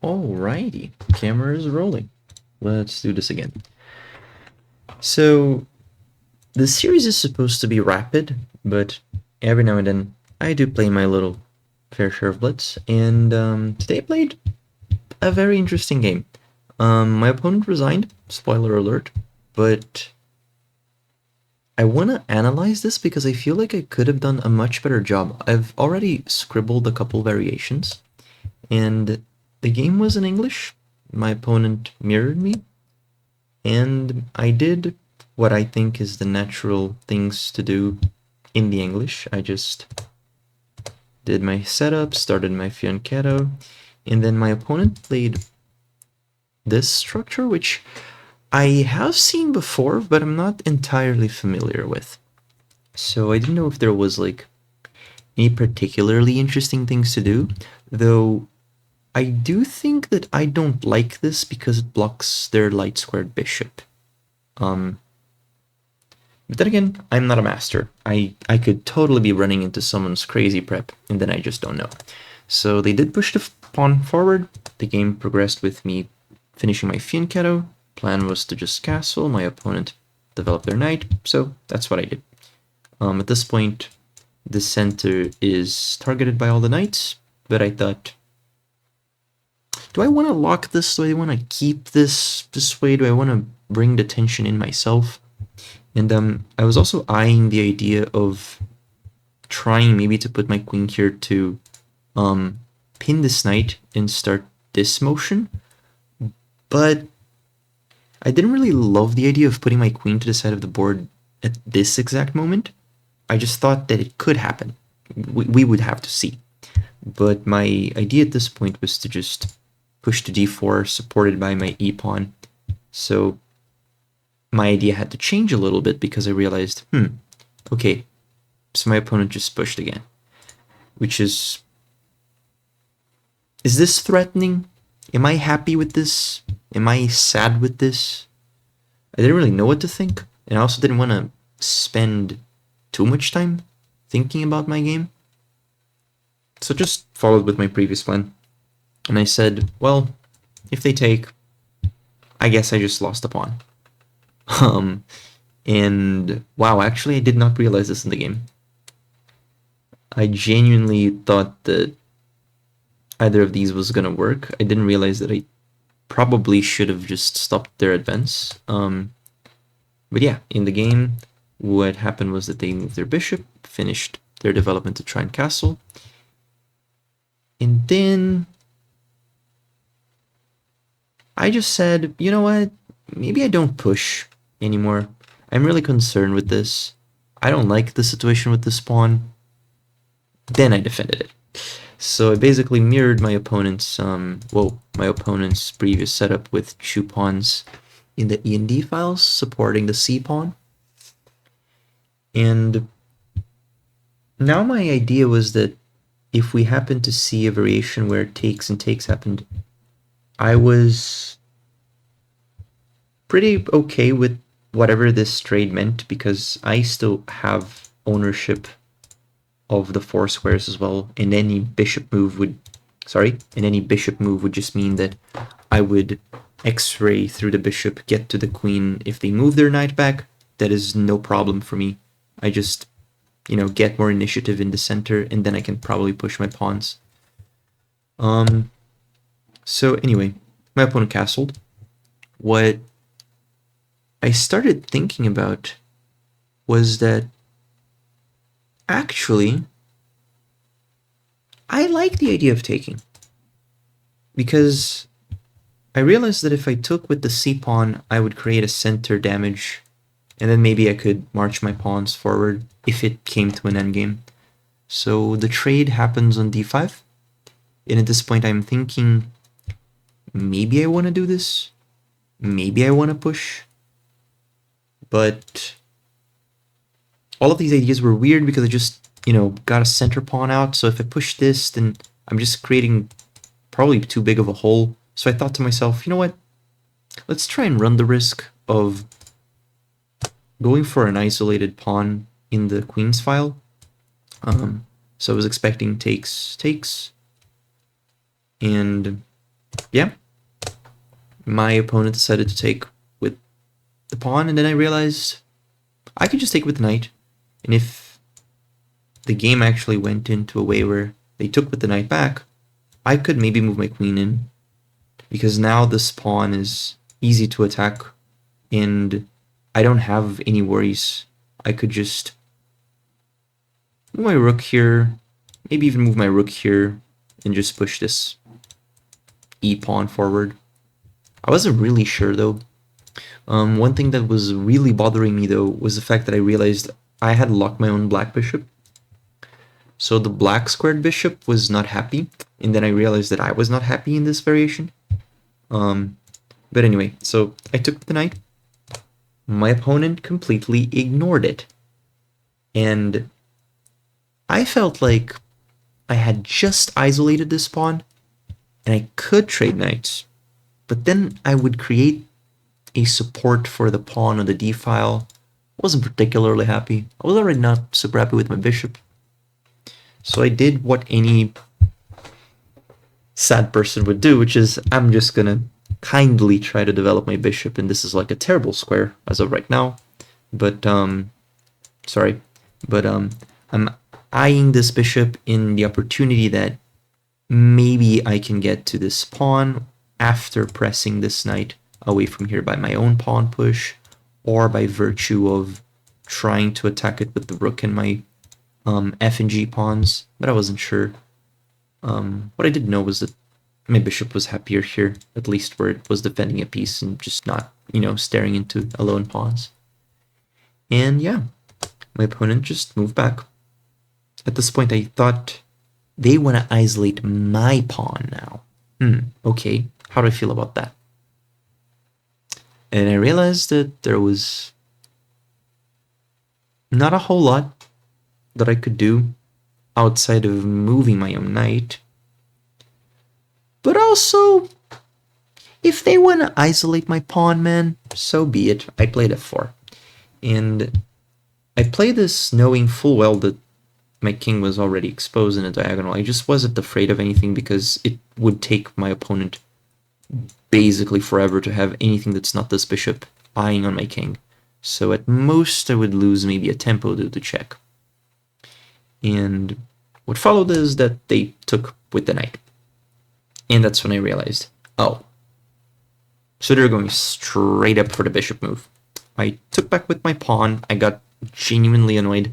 Alrighty, camera is rolling. Let's do this again. So, the series is supposed to be rapid, but every now and then I do play my little fair share of blitz, and today I played a very interesting game. My opponent resigned, spoiler alert, but I want to analyze this because I feel like I could have done a much better job. I've already scribbled a couple variations, and the game was in English. My opponent mirrored me, and I did what I think is the natural things to do in the English. I just did my setup, started my fianchetto, and then my opponent played this structure, which I have seen before, but I'm not entirely familiar with. So I didn't know if there was like any particularly interesting things to do, though I do think that I don't like this because it blocks their light squared bishop. But then again, I'm not a master. I could totally be running into someone's crazy prep, and then I just don't know. So they did push the pawn forward. The game progressed with me finishing my fianchetto. Plan was to just castle. My opponent developed their knight, so that's what I did. At this point, the center is targeted by all the knights, but I thought, do I want to lock this? Do I want to keep this way? Do I want to bring the tension in myself? And I was also eyeing the idea of trying maybe to put my queen here to pin this knight and start this motion, but I didn't really love the idea of putting my queen to the side of the board at this exact moment. I just thought that it could happen. We would have to see. But my idea at this point was to just push to d4, supported by my e-pawn. So my idea had to change a little bit because I realized, okay, so my opponent just pushed again, which is this threatening? Am I happy with this? Am I sad with this? I didn't really know what to think, and I also didn't want to spend too much time thinking about my game. So just followed with my previous plan, and I said, well, if they take, I guess I just lost a pawn. And wow, actually I did not realize this in the game. I genuinely thought that either of these was gonna work. I didn't realize that I probably should have just stopped their advance. But yeah, in the game, what happened was that they moved their bishop, finished their development to try and castle, and then I just said, you know what, maybe I don't push anymore. I'm really concerned with this. I don't like the situation with this pawn. Then I defended it. So I basically mirrored my opponent's my opponent's previous setup with two pawns in the E and D files supporting the C pawn. And now my idea was that if we happen to see a variation where takes and takes happened, I was pretty okay with whatever this trade meant because I still have ownership of the four squares as well, and any bishop move would just mean that I would x-ray through the bishop, get to the queen. If they move their knight back, that is no problem for me. I just, get more initiative in the center, and then I can probably push my pawns. So anyway, my opponent castled. What I started thinking about was that actually, I like the idea of taking. Because I realized that if I took with the c-pawn, I would create a center damage, and then maybe I could march my pawns forward if it came to an endgame. So the trade happens on d5, and at this point I'm thinking, maybe I want to do this, maybe I want to push, but all of these ideas were weird because I just, got a center pawn out, so if I push this, then I'm just creating probably too big of a hole. So I thought to myself, you know what, let's try and run the risk of going for an isolated pawn in the queen's file. So I was expecting takes, and yeah, my opponent decided to take with the pawn, and then I realized I could just take with the knight. And if the game actually went into a way where they took with the knight back, I could maybe move my queen in, because now this pawn is easy to attack, and I don't have any worries. I could just move my rook here, maybe even move my rook here, and just push this e-pawn forward. I wasn't really sure though. One thing that was really bothering me though was the fact that I realized I had locked my own black bishop. So the black squared bishop was not happy, and then I realized that I was not happy in this variation. But anyway, so I took the knight. My opponent completely ignored it. And I felt like I had just isolated this pawn, and I could trade knights. But then I would create a support for the pawn on the d-file. Wasn't particularly happy. I was already not super happy with my bishop. So I did what any sad person would do, which is I'm just gonna kindly try to develop my bishop, and this is like a terrible square as of right now. But I'm eyeing this bishop in the opportunity that maybe I can get to this pawn after pressing this knight away from here by my own pawn push, or by virtue of trying to attack it with the rook and my f and g pawns, but I wasn't sure. What I did know was that my bishop was happier here, at least where it was defending a piece and just not, staring into alone pawns. And yeah, my opponent just moved back. At this point, I thought they want to isolate my pawn now. Okay, how do I feel about that? And I realized that there was not a whole lot that I could do outside of moving my own knight. But also, if they want to isolate my pawn, man, so be it. I played f4. And I played this knowing full well that my king was already exposed in a diagonal. I just wasn't afraid of anything because it would take my opponent basically forever to have anything that's not this bishop eyeing on my king. So at most I would lose maybe a tempo due to check. And what followed is that they took with the knight. And that's when I realized, oh, so they're going straight up for the bishop move. I took back with my pawn. I got genuinely annoyed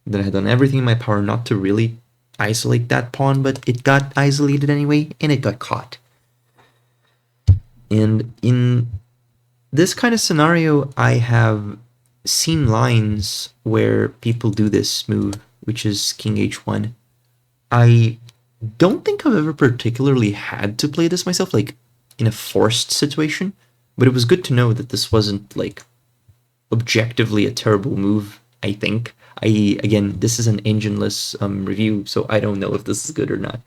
that I had done everything in my power not to really isolate that pawn, but it got isolated anyway, and it got caught. And in this kind of scenario, I have seen lines where people do this move, which is king h1. I don't think I've ever particularly had to play this myself, like in a forced situation, but it was good to know that this wasn't like objectively a terrible move, I think. Again, this is an engineless review, so I don't know if this is good or not,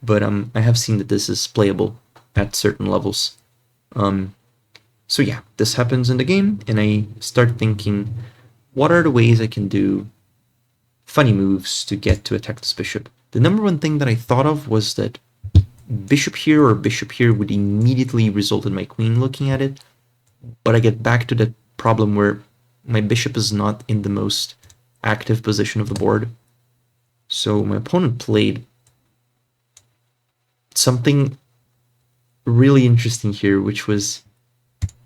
but I have seen that this is playable at certain levels. So yeah, this happens in the game, and I start thinking, what are the ways I can do funny moves to get to attack this bishop? The number one thing that I thought of was that bishop here or bishop here would immediately result in my queen looking at it, but I get back to that problem where my bishop is not in the most active position of the board. So my opponent played something really interesting here, which was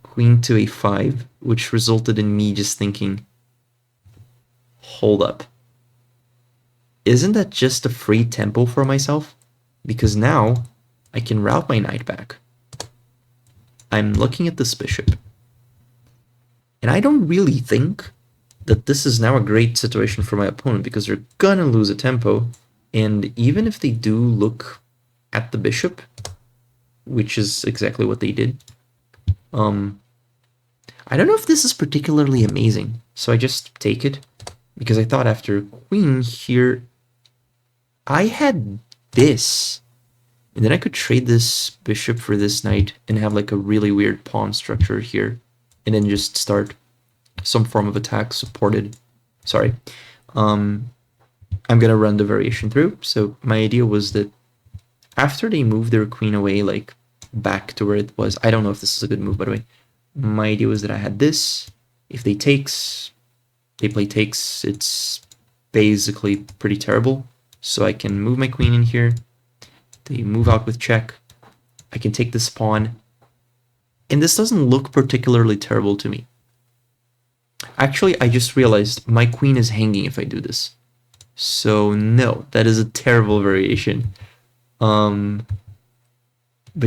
queen to a5, which resulted in me just thinking, hold up. Isn't that just a free tempo for myself? Because now I can route my knight back. I'm looking at this bishop. And I don't really think that this is now a great situation for my opponent, because they're gonna lose a tempo. And even if they do look at the bishop, which is exactly what they did, I don't know if this is particularly amazing. So I just take it, because I thought after queen here, I had this, and then I could trade this bishop for this knight and have like a really weird pawn structure here, and then just start some form of attack supported. Sorry. I'm gonna run the variation through. So my idea was that after they move their queen away, like back to where it was. I don't know if this is a good move, by the way. My idea was that I had this. If they play takes, it's basically pretty terrible. So I can move my queen in here. They move out with check. I can take this pawn. And this doesn't look particularly terrible to me. Actually, I just realized my queen is hanging if I do this. So no, that is a terrible variation. But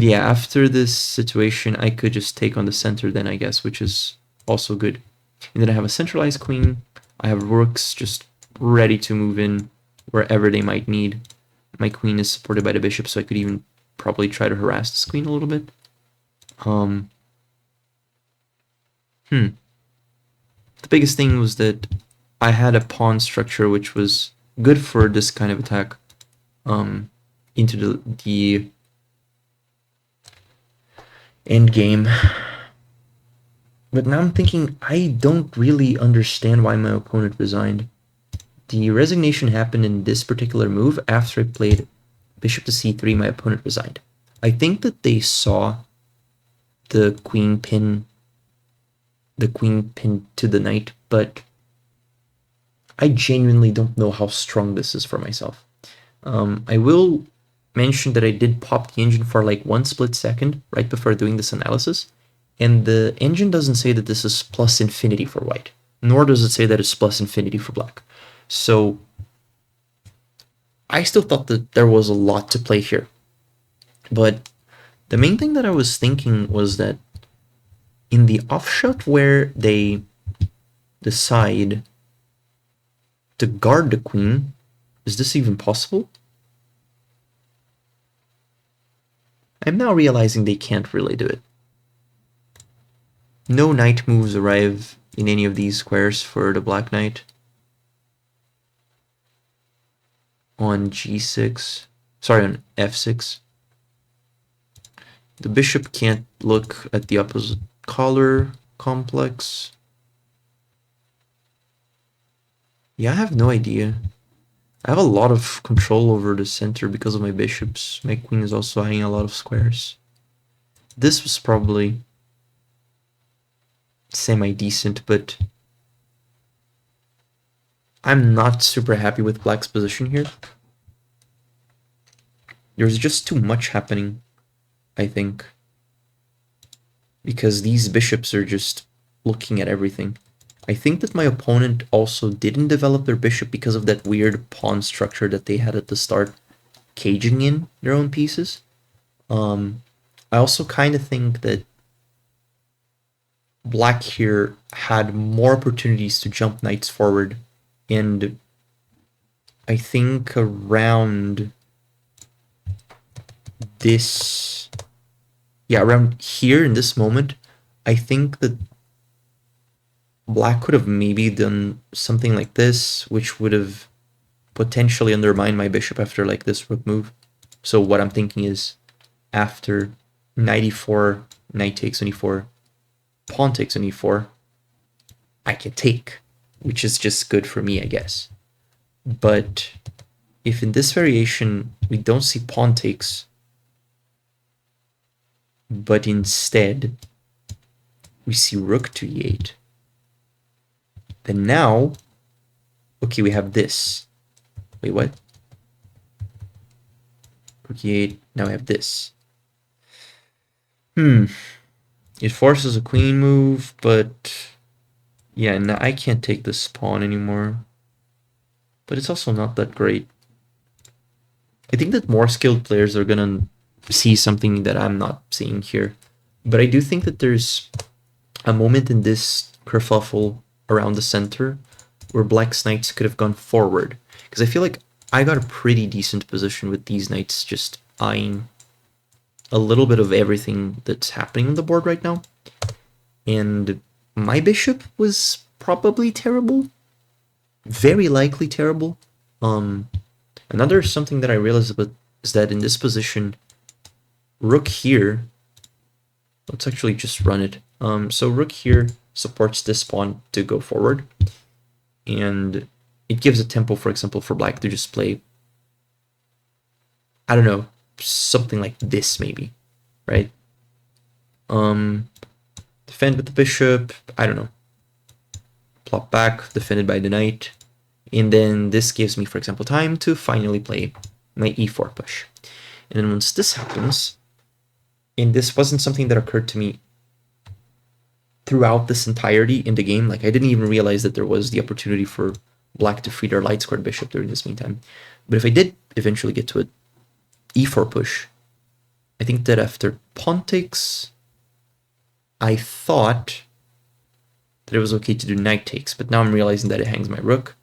yeah, after this situation, I could just take on the center then, I guess, which is also good. And then I have a centralized queen. I have rooks just ready to move in wherever they might need. My queen is supported by the bishop, so I could even probably try to harass this queen a little bit. The biggest thing was that I had a pawn structure which was good for this kind of attack into the end game. But now I'm thinking, I don't really understand why my opponent resigned. The resignation happened in this particular move after I played bishop to c3, my opponent resigned. I think that they saw the queen pin to the knight, but I genuinely don't know how strong this is for myself. I will mention that I did pop the engine for like 1 split second right before doing this analysis, and the engine doesn't say that this is plus infinity for white, nor does it say that it's plus infinity for black. So I still thought that there was a lot to play here. But the main thing that I was thinking was that in the offshot where they decide to guard the queen, is this even possible? I'm now realizing they can't really do it. No knight moves arrive in any of these squares for the black knight. On g6, sorry, on f6. The bishop can't look at the opposite color complex. Yeah, I have no idea. I have a lot of control over the center because of my bishops. My queen is also eyeing a lot of squares. This was probably semi-decent, but I'm not super happy with black's position here. There's just too much happening, I think, because these bishops are just looking at everything. I think that my opponent also didn't develop their bishop because of that weird pawn structure that they had at the start, caging in their own pieces. I also kind of think that black here had more opportunities to jump knights forward, and I think around this, yeah, around here in this moment, I think that black could have maybe done something like this, which would have potentially undermined my bishop after like this rook move. So what I'm thinking is after knight e4, knight takes on e4, pawn takes on e4, I can take, which is just good for me, I guess. But if in this variation we don't see pawn takes, but instead we see rook to e8, then now, okay, we have this. Wait, what? Rook e8, now we have this. It forces a queen move, but yeah, now I can't take this pawn anymore. But it's also not that great. I think that more skilled players are gonna see something that I'm not seeing here. But I do think that there's a moment in this kerfuffle around the center where black's knights could have gone forward. Because I feel like I got a pretty decent position with these knights just eyeing a little bit of everything that's happening on the board right now. And my bishop was probably terrible. Very likely terrible. Another something that I realized about is that in this position, rook here, let's actually just run it. So rook here supports this pawn to go forward, and it gives a tempo, for example, for black to just play, I don't know, something like this maybe, right? Defend with the bishop, I don't know. Plop back, defended by the knight. And then this gives me, for example, time to finally play my e4 push. And then once this happens, and this wasn't something that occurred to me throughout this entirety in the game, like I didn't even realize that there was the opportunity for black to free their light squared bishop during this meantime. But if I did eventually get to it, e4 push, I think that after pawn takes, I thought that it was okay to do knight takes, but now I'm realizing that it hangs my rook.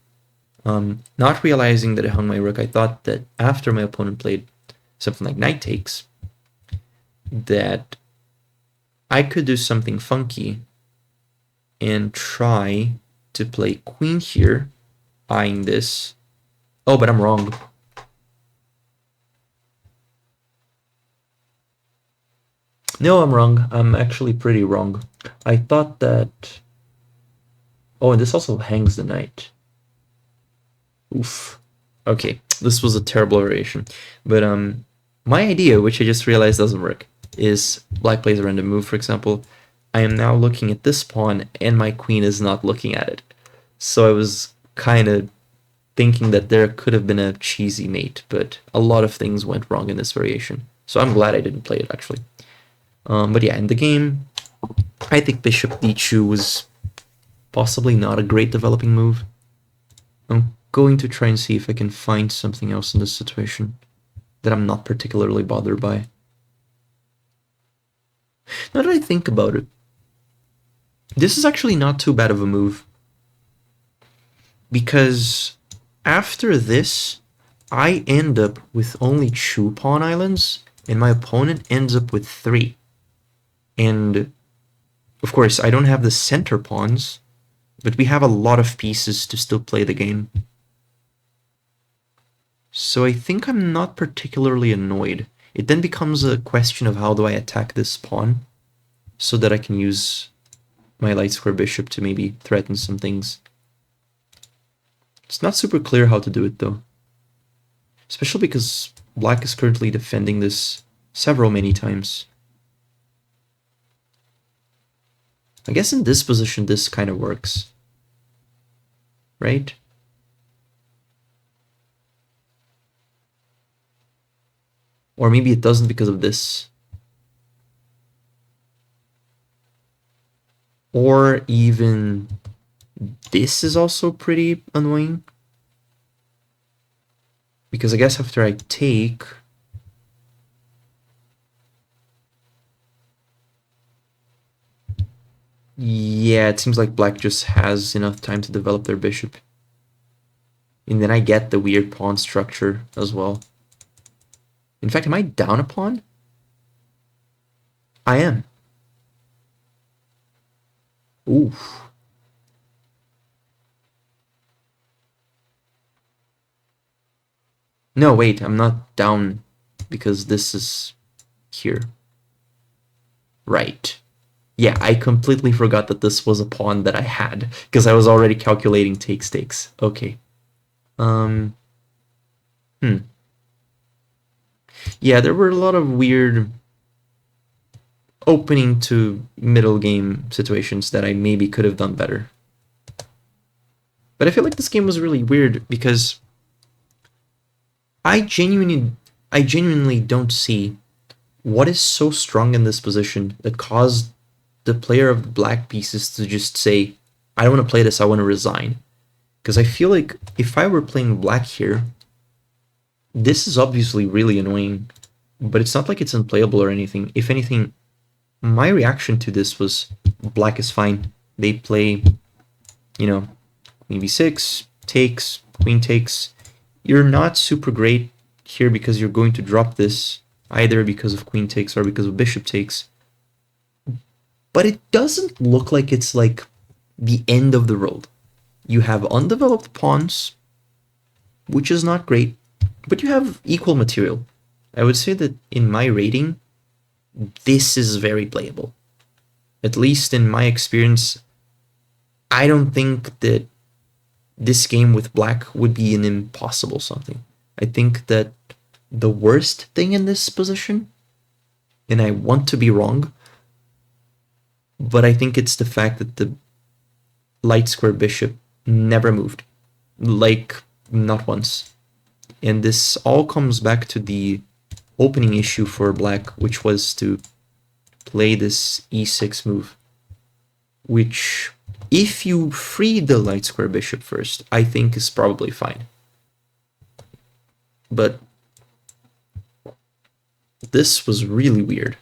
Not realizing that it hung my rook, I thought that after my opponent played something like knight takes, that I could do something funky and try to play queen here, eyeing this. Oh, but I'm wrong. No, I'm wrong. I'm actually pretty wrong. I thought that... Oh, and this also hangs the knight. Oof. Okay, this was a terrible variation. But my idea, which I just realized doesn't work, is black plays a random move, for example. I am now looking at this pawn, and my queen is not looking at it. So I was kind of thinking that there could have been a cheesy mate, but a lot of things went wrong in this variation. So I'm glad I didn't play it, actually. But yeah, in the game, I think bishop d2 was possibly not a great developing move. I'm going to try and see if I can find something else in this situation that I'm not particularly bothered by. Now that I think about it, this is actually not too bad of a move. Because after this, I end up with only 2 pawn islands, and my opponent ends up with 3. And, of course, I don't have the center pawns, but we have a lot of pieces to still play the game. So I think I'm not particularly annoyed. It then becomes a question of how do I attack this pawn so that I can use my light square bishop to maybe threaten some things. It's not super clear how to do it, though. Especially because black is currently defending this many times. I guess in this position, this kind of works. Right? Or maybe it doesn't because of this. Or even this is also pretty annoying. Because I guess after I take... Yeah, it seems like black just has enough time to develop their bishop. And then I get the weird pawn structure as well. In fact, am I down a pawn? I am. Oof. No, wait, I'm not down because this is here. Right. Yeah, I completely forgot that this was a pawn that I had because I was already calculating takes. Okay. Yeah, there were a lot of weird opening to middle game situations that I maybe could have done better. But I feel like this game was really weird because I genuinely don't see what is so strong in this position that caused the player of the black pieces to just say, I don't want to play this, I want to resign. Because I feel like if I were playing black here, this is obviously really annoying, but it's not like it's unplayable or anything. If anything, my reaction to this was, black is fine. They play, you know, queen b6, takes, queen takes. You're not super great here because you're going to drop this either because of queen takes or because of bishop takes. But it doesn't look like it's like the end of the world. You have undeveloped pawns, which is not great, but you have equal material. I would say that in my rating, this is very playable. At least in my experience, I don't think that this game with black would be an impossible something. I think that the worst thing in this position, and I want to be wrong, but I think it's the fact that the light square bishop never moved. Like, not once. And this all comes back to the opening issue for black, which was to play this e6 move, which, if you free the light square bishop first, I think is probably fine. But this was really weird.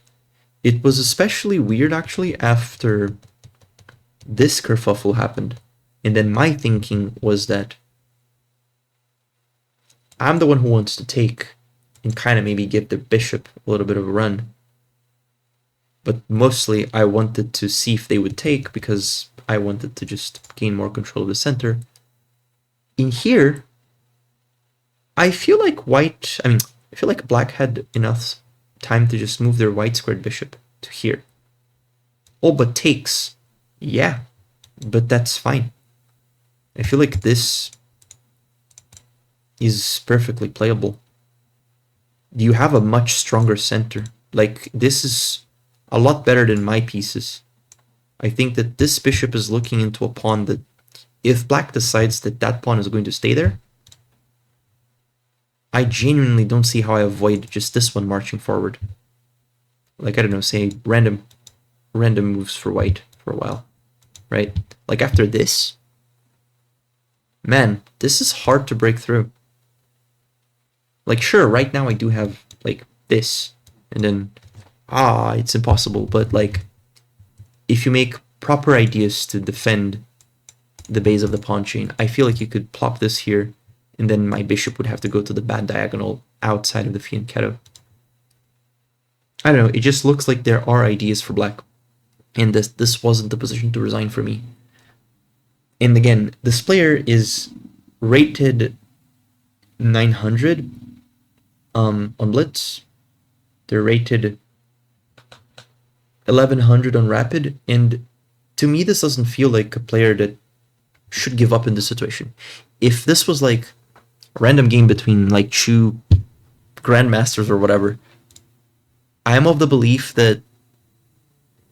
It was especially weird, actually, after this kerfuffle happened. And then my thinking was that I'm the one who wants to take and kind of maybe give the bishop a little bit of a run. But mostly I wanted to see if they would take because I wanted to just gain more control of the center. In here, I feel like black had enough time to just move their white squared bishop to here. Oh, but takes. Yeah, but that's fine. I feel like this is perfectly playable. You have a much stronger center. Like, this is a lot better than my pieces. I think that this bishop is looking into a pawn that, if black decides that that pawn is going to stay there, I genuinely don't see how I avoid just this one marching forward. Like, I don't know, say random moves for white for a while, right? Like, after this, man, this is hard to break through. Like, sure, right now I do have, like, this, and then, it's impossible, but, like, if you make proper ideas to defend the base of the pawn chain, I feel like you could plop this here, and then my bishop would have to go to the bad diagonal outside of the fianchetto. I don't know, it just looks like there are ideas for black, and this wasn't the position to resign for me. And again, this player is rated 900 on blitz. They're rated 1100 on rapid, and to me this doesn't feel like a player that should give up in this situation. If this was like a random game between like two grandmasters or whatever, I am of the belief that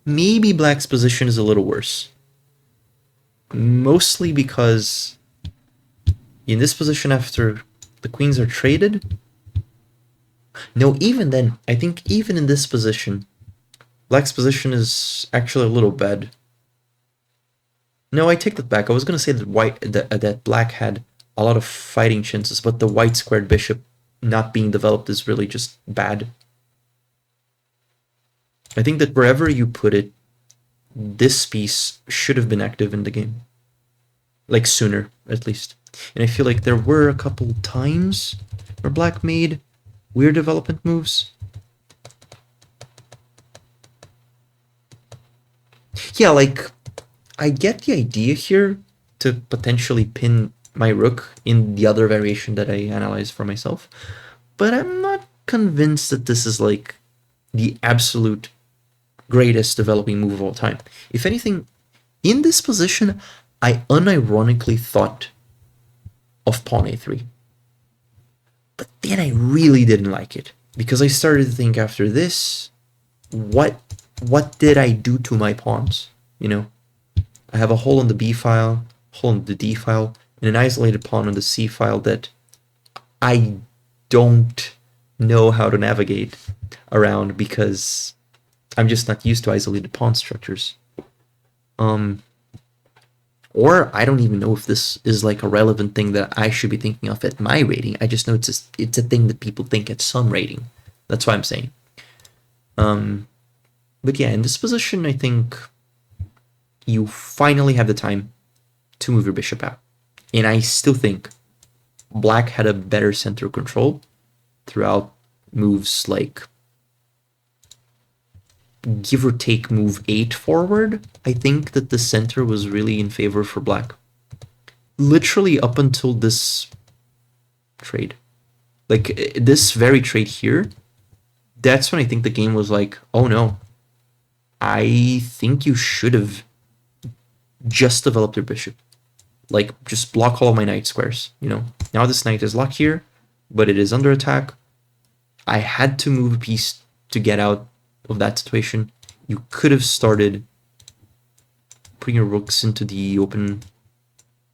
maybe black's position is a little worse. Mostly because in this position, after the queens are traded, no, even then, I think even in this position, black's position is actually a little bad. No, I take that back. I was going to say that that black had a lot of fighting chances, but the white squared bishop not being developed is really just bad. I think that wherever you put it, this piece should have been active in the game. Like, sooner, at least. And I feel like there were a couple times where black made weird development moves. Yeah, like, I get the idea here to potentially pin my rook in the other variation that I analyzed for myself, but I'm not convinced that this is, like, the absolute greatest developing move of all time. If anything, in this position, I unironically thought of pawn a3. But then I really didn't like it, because I started to think after this, what did I do to my pawns? You know, I have a hole on the b file, hole on the d file, and an isolated pawn on the c file that I don't know how to navigate around because I'm just not used to isolated pawn structures. Or I don't even know if this is like a relevant thing that I should be thinking of at my rating. I just know it's a thing that people think at some rating. That's what I'm saying. But yeah, in this position, I think you finally have the time to move your bishop out. And I still think black had a better center control throughout moves like give or take move 8 forward. I think that the center was really in favor for black. Literally up until this trade. Like, this very trade here, that's when I think the game was like, oh no, I think you should have just developed your bishop. Like, just block all of my knight squares, you know? Now this knight is locked here, but it is under attack. I had to move a piece to get out of that situation. You could have started putting your rooks into the open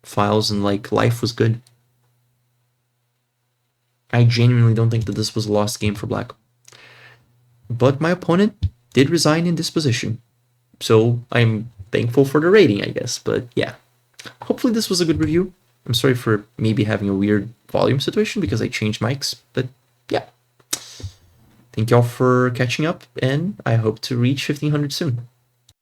files and like life was good. I genuinely don't think that this was a lost game for black. But my opponent did resign in this position. So I'm thankful for the rating, I guess. But yeah, hopefully this was a good review. I'm sorry for maybe having a weird volume situation because I changed mics. But yeah, thank y'all for catching up, and I hope to reach 1500 soon.